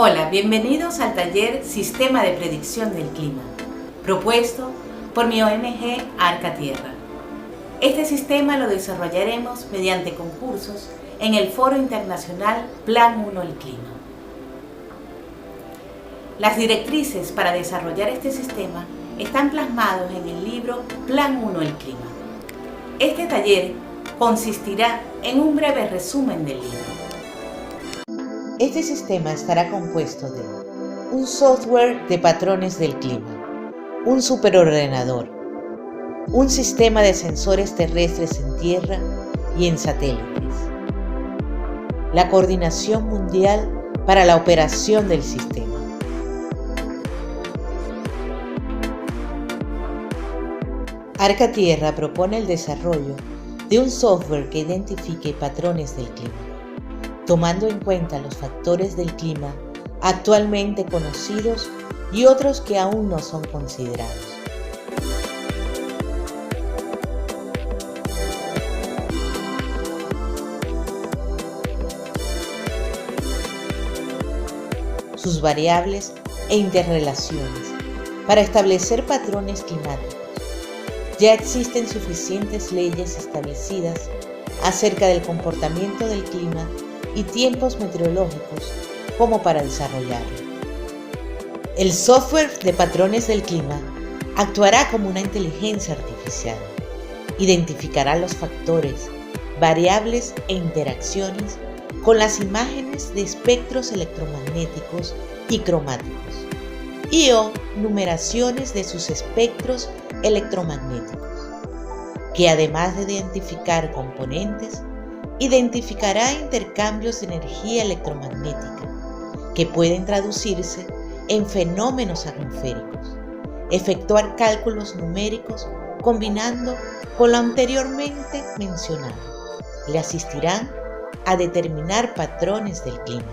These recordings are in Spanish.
Hola, bienvenidos al taller Sistema de Predicción del Clima, propuesto por mi ONG Arca Tierra. Este sistema lo desarrollaremos mediante concursos en el Foro Internacional Plan 1 El Clima. Las directrices para desarrollar este sistema están plasmados en el libro Plan 1 El Clima. Este taller consistirá en un breve resumen del libro. Este sistema estará compuesto de un software de patrones del clima, un superordenador, un sistema de sensores terrestres en tierra y en satélites, la coordinación mundial para la operación del sistema. Arca Tierra propone el desarrollo de un software que identifique patrones del clima, tomando en cuenta los factores del clima actualmente conocidos y otros que aún no son considerados. Sus variables e interrelaciones para establecer patrones climáticos. Ya existen suficientes leyes establecidas acerca del comportamiento del clima y tiempos meteorológicos como para desarrollarlo. El software de patrones del clima actuará como una inteligencia artificial. Identificará los factores, variables e interacciones con las imágenes de espectros electromagnéticos y cromáticos o numeraciones de sus espectros electromagnéticos, que además de identificar componentes, identificará intercambios de energía electromagnética que pueden traducirse en fenómenos atmosféricos, efectuar cálculos numéricos combinando con lo anteriormente mencionado. Le asistirán a determinar patrones del clima.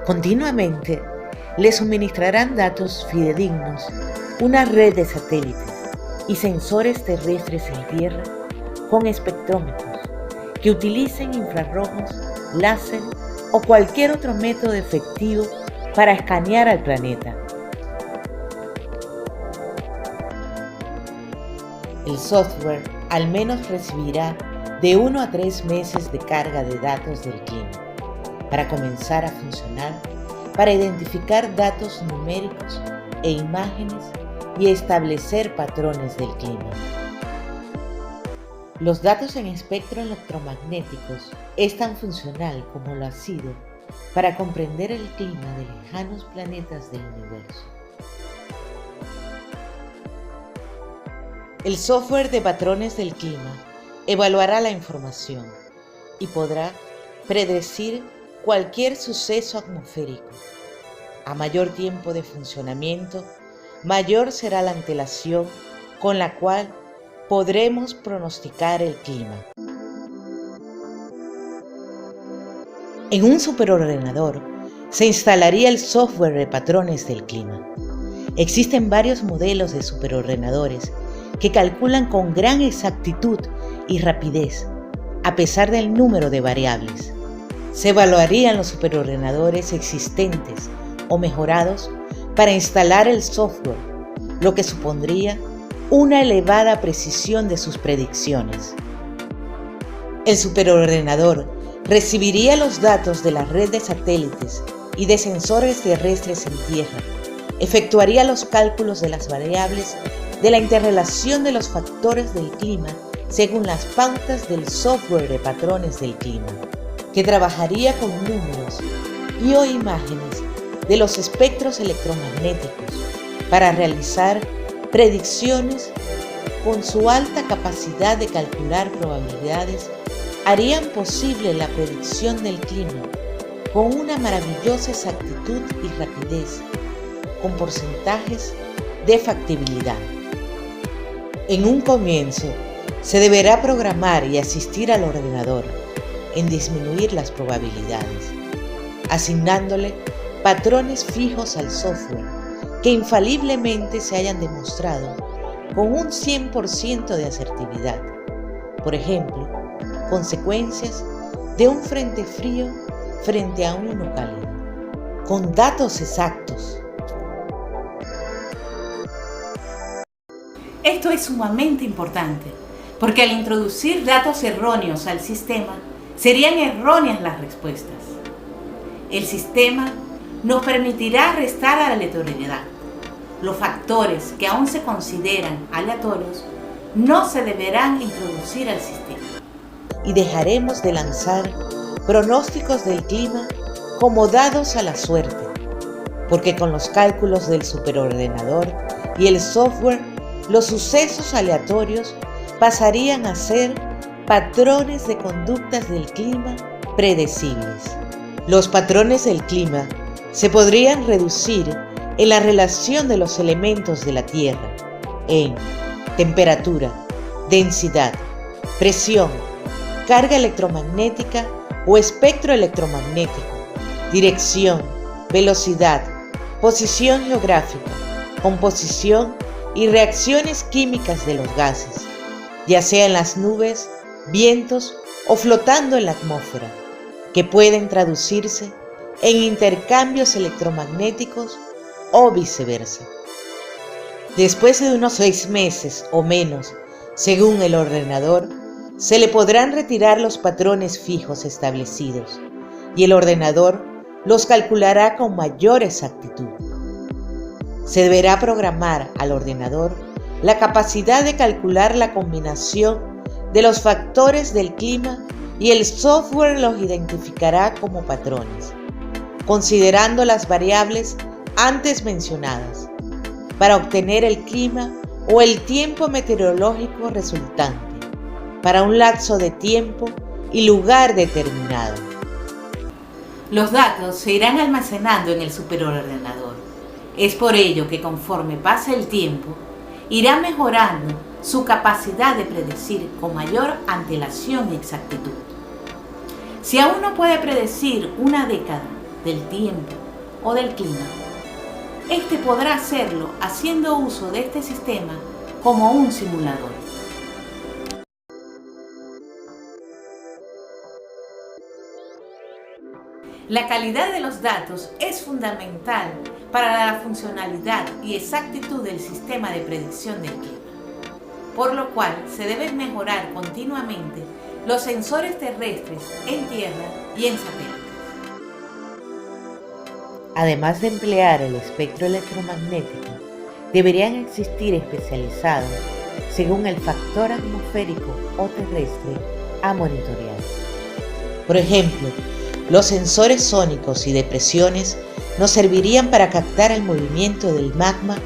Continuamente le suministrarán datos fidedignos, una red de satélites y sensores terrestres en tierra con espectrómetros que utilicen infrarrojos, láser o cualquier otro método efectivo para escanear al planeta. El software al menos recibirá de 1 a 3 meses de carga de datos del clima para comenzar a funcionar, para identificar datos numéricos e imágenes y establecer patrones del clima. Los datos en espectro electromagnéticos es tan funcional como lo ha sido para comprender el clima de lejanos planetas del universo. El software de patrones del clima evaluará la información y podrá predecir cualquier suceso atmosférico. A mayor tiempo de funcionamiento, mayor será la antelación con la cual podremos pronosticar el clima. En un superordenador se instalaría el software de patrones del clima. Existen varios modelos de superordenadores que calculan con gran exactitud y rapidez, a pesar del número de variables. Se evaluarían los superordenadores existentes o mejorados para instalar el software, lo que supondría una elevada precisión de sus predicciones. El superordenador recibiría los datos de la red de satélites y de sensores terrestres en tierra, efectuaría los cálculos de las variables de la interrelación de los factores del clima según las pautas del software de patrones del clima, que trabajaría con números o imágenes de los espectros electromagnéticos para realizar predicciones. Con su alta capacidad de calcular probabilidades, harían posible la predicción del clima con una maravillosa exactitud y rapidez, con porcentajes de factibilidad. En un comienzo, se deberá programar y asistir al ordenador en disminuir las probabilidades, asignándole patrones fijos al software que infaliblemente se hayan demostrado con un 100% de asertividad. Por ejemplo, consecuencias de un frente frío frente a uno cálido, con datos exactos. Esto es sumamente importante, porque al introducir datos erróneos al sistema, serían erróneas las respuestas. El sistema nos permitirá restar a la aleatoriedad. Los factores que aún se consideran aleatorios no se deberán introducir al sistema. Y dejaremos de lanzar pronósticos del clima como dados a la suerte, porque con los cálculos del superordenador y el software, los sucesos aleatorios pasarían a ser patrones de conductas del clima predecibles. Los patrones del clima se podrían reducir en la relación de los elementos de la Tierra en temperatura, densidad, presión, carga electromagnética o espectro electromagnético, dirección, velocidad, posición geográfica, composición y reacciones químicas de los gases, ya sea en las nubes, vientos o flotando en la atmósfera, que pueden traducirse en intercambios electromagnéticos o viceversa. Después de unos 6 meses o menos, según el ordenador, se le podrán retirar los patrones fijos establecidos y el ordenador los calculará con mayor exactitud. Se deberá programar al ordenador la capacidad de calcular la combinación de los factores del clima y el software los identificará como patrones, considerando las variables antes mencionadas, para obtener el clima o el tiempo meteorológico resultante, para un lapso de tiempo y lugar determinado. Los datos se irán almacenando en el superordenador. Es por ello que conforme pasa el tiempo, irá mejorando su capacidad de predecir con mayor antelación y exactitud. Si aún no puede predecir una década del tiempo o del clima, este podrá hacerlo haciendo uso de este sistema como un simulador. La calidad de los datos es fundamental para la funcionalidad y exactitud del sistema de predicción del clima, por lo cual se deben mejorar continuamente los sensores terrestres en tierra y en satélites. Además de emplear el espectro electromagnético, deberían existir especializados según el factor atmosférico o terrestre a monitorear. Por ejemplo, los sensores sónicos y de presiones nos servirían para captar el movimiento del magma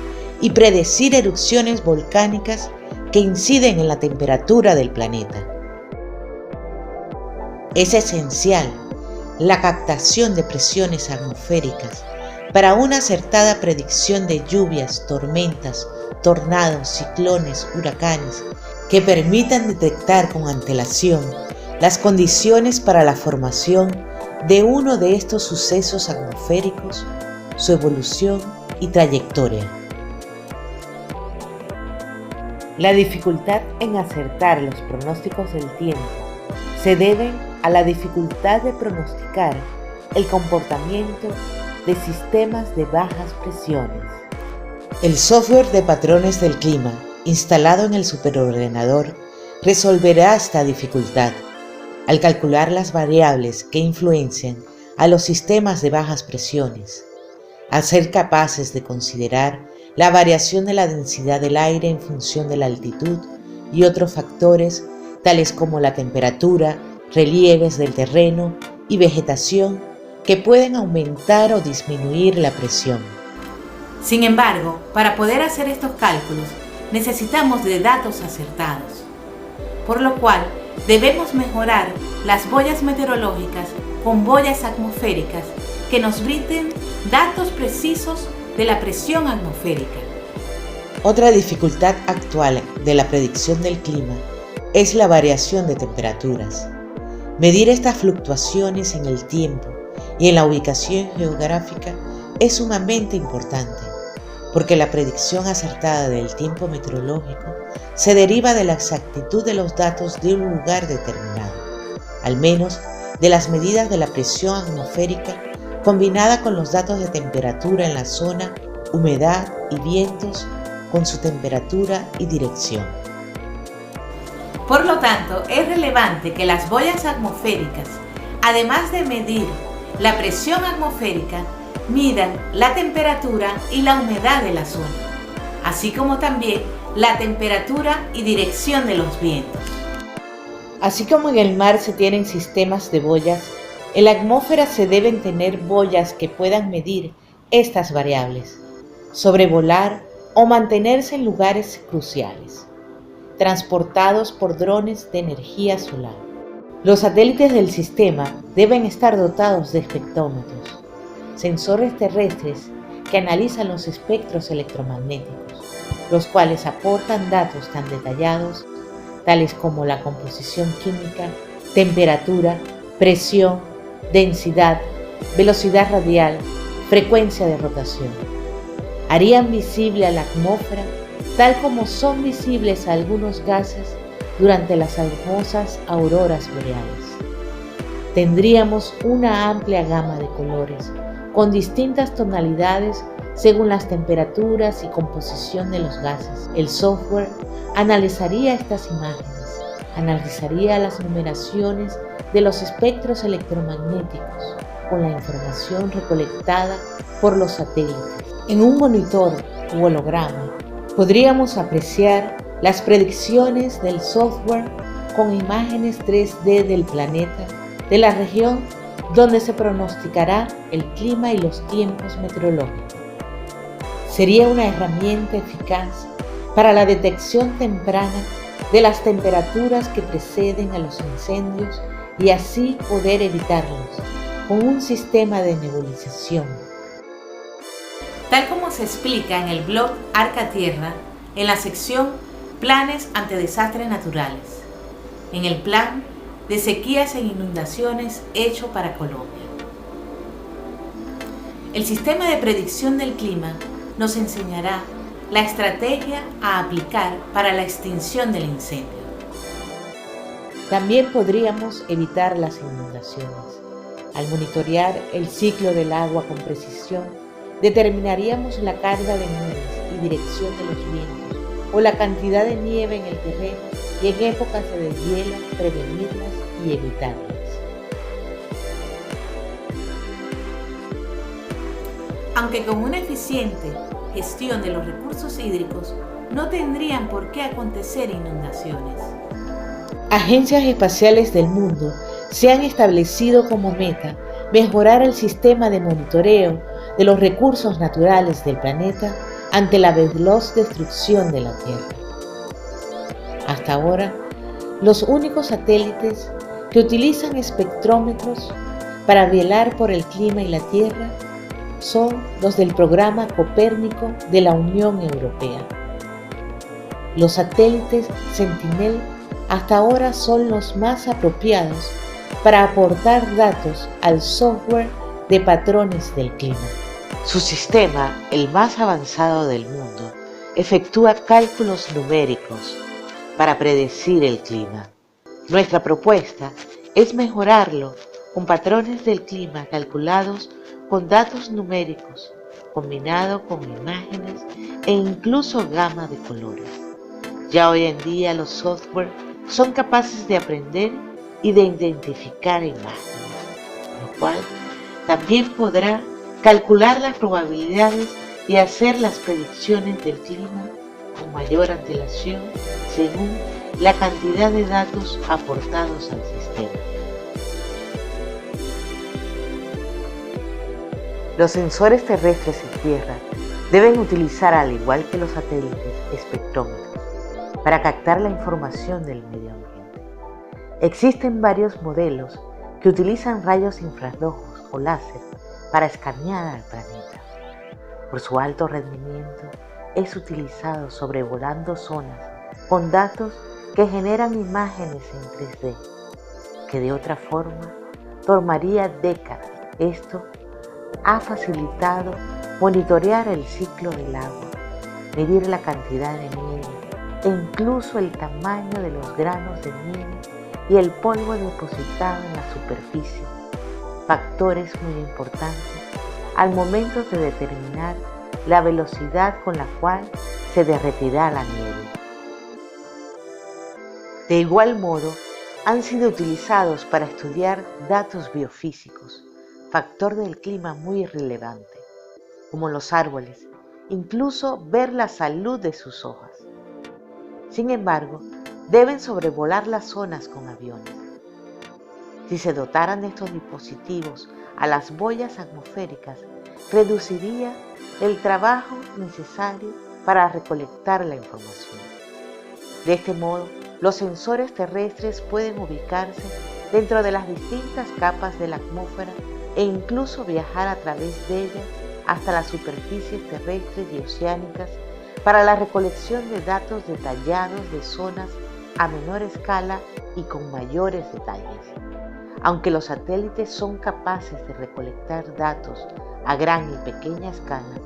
y predecir erupciones volcánicas que inciden en la temperatura del planeta. Es esencial la captación de presiones atmosféricas para una acertada predicción de lluvias, tormentas, tornados, ciclones, huracanes, que permitan detectar con antelación las condiciones para la formación de uno de estos sucesos atmosféricos, su evolución y trayectoria. La dificultad en acertar los pronósticos del tiempo se debe a la dificultad de pronosticar el comportamiento de sistemas de bajas presiones. El software de patrones del clima instalado en el superordenador resolverá esta dificultad al calcular las variables que influencian a los sistemas de bajas presiones, al ser capaces de considerar la variación de la densidad del aire en función de la altitud y otros factores tales como la temperatura, relieves del terreno y vegetación que pueden aumentar o disminuir la presión. Sin embargo, para poder hacer estos cálculos necesitamos de datos acertados, por lo cual debemos mejorar las boyas meteorológicas con boyas atmosféricas que nos brinden datos precisos de la presión atmosférica. Otra dificultad actual de la predicción del clima es la variación de temperaturas. Medir estas fluctuaciones en el tiempo y en la ubicación geográfica es sumamente importante, porque la predicción acertada del tiempo meteorológico se deriva de la exactitud de los datos de un lugar determinado. al menos de las medidas de la presión atmosférica combinada con los datos de temperatura en la zona, humedad y vientos con su temperatura y dirección. Por lo tanto, es relevante que las boyas atmosféricas, además de medir la presión atmosférica, midan la temperatura y la humedad de la zona, así como también la temperatura y dirección de los vientos. Así como en el mar se tienen sistemas de boyas, en la atmósfera se deben tener boyas que puedan medir estas variables, sobrevolar o mantenerse en lugares cruciales, transportados por drones de energía solar. Los satélites del sistema deben estar dotados de espectrómetros, sensores terrestres que analizan los espectros electromagnéticos, los cuales aportan datos tan detallados tales como la composición química, temperatura, presión, densidad, velocidad radial, frecuencia de rotación. Harían visible a la atmósfera tal como son visibles algunos gases durante las famosas auroras boreales. Tendríamos una amplia gama de colores con distintas tonalidades según las temperaturas y composición de los gases. El software analizaría estas imágenes, analizaría las numeraciones de los espectros electromagnéticos con la información recolectada por los satélites. En un monitor u holograma podríamos apreciar las predicciones del software con imágenes 3D del planeta, de la región donde se pronosticará el clima y los tiempos meteorológicos. Sería una herramienta eficaz para la detección temprana de las temperaturas que preceden a los incendios y así poder evitarlos con un sistema de nebulización. Tal como se explica en el blog Arca Tierra, en la sección Planes ante desastres naturales, en el plan de sequías e inundaciones hecho para Colombia. El sistema de predicción del clima nos enseñará la estrategia a aplicar para la extinción del incendio. También podríamos evitar las inundaciones. Al monitorear el ciclo del agua con precisión, determinaríamos la carga de nubes y dirección de los vientos o la cantidad de nieve en el terreno y en épocas de deshielo prevenirlas y evitarlas. Aunque con una eficiente gestión de los recursos hídricos no tendrían por qué acontecer inundaciones. Agencias espaciales del mundo se han establecido como meta mejorar el sistema de monitoreo de los recursos naturales del planeta ante la veloz destrucción de la Tierra. Hasta ahora, los únicos satélites que utilizan espectrómetros para velar por el clima y la Tierra son los del programa Copérnico de la Unión Europea. Los satélites Sentinel hasta ahora son los más apropiados para aportar datos al software de patrones del clima. Su sistema, el más avanzado del mundo, efectúa cálculos numéricos para predecir el clima. Nuestra propuesta es mejorarlo con patrones del clima calculados con datos numéricos, combinado con imágenes e incluso gama de colores. Ya hoy en día los software son capaces de aprender y de identificar imágenes, lo cual también podrá calcular las probabilidades y hacer las predicciones del clima con mayor antelación según la cantidad de datos aportados al sistema. Los sensores terrestres en tierra deben utilizar, al igual que los satélites, espectrómetros para captar la información del medio ambiente. Existen varios modelos que utilizan rayos infrarrojos o láser para escanear al planeta. Por su alto rendimiento, es utilizado sobrevolando zonas con datos que generan imágenes en 3D, que de otra forma tomaría décadas. Esto ha facilitado monitorear el ciclo del agua, medir la cantidad de nieve e incluso el tamaño de los granos de nieve y el polvo depositado en la superficie, factores muy importantes al momento de determinar la velocidad con la cual se derretirá la nieve. De igual modo, han sido utilizados para estudiar datos biofísicos, factor del clima muy relevante, como los árboles, incluso ver la salud de sus hojas. Sin embargo, deben sobrevolar las zonas con aviones. Si se dotaran de estos dispositivos a las boyas atmosféricas, reduciría el trabajo necesario para recolectar la información. De este modo, los sensores terrestres pueden ubicarse dentro de las distintas capas de la atmósfera e incluso viajar a través de ellas hasta las superficies terrestres y oceánicas para la recolección de datos detallados de zonas a menor escala y con mayores detalles. Aunque los satélites son capaces de recolectar datos a gran y pequeña escala,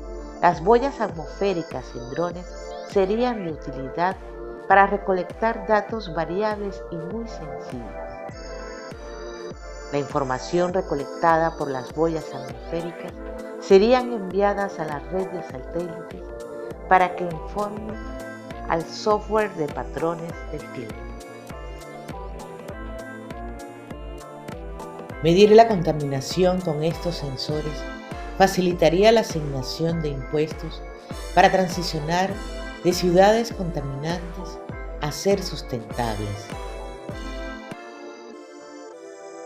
las boyas atmosféricas en drones serían de utilidad para recolectar datos variables y muy sensibles. La información recolectada por las boyas atmosféricas serían enviadas a la red de satélites para que informen al software de patrones del clima. Medir la contaminación con estos sensores facilitaría la asignación de impuestos para transicionar de ciudades contaminantes a ser sustentables.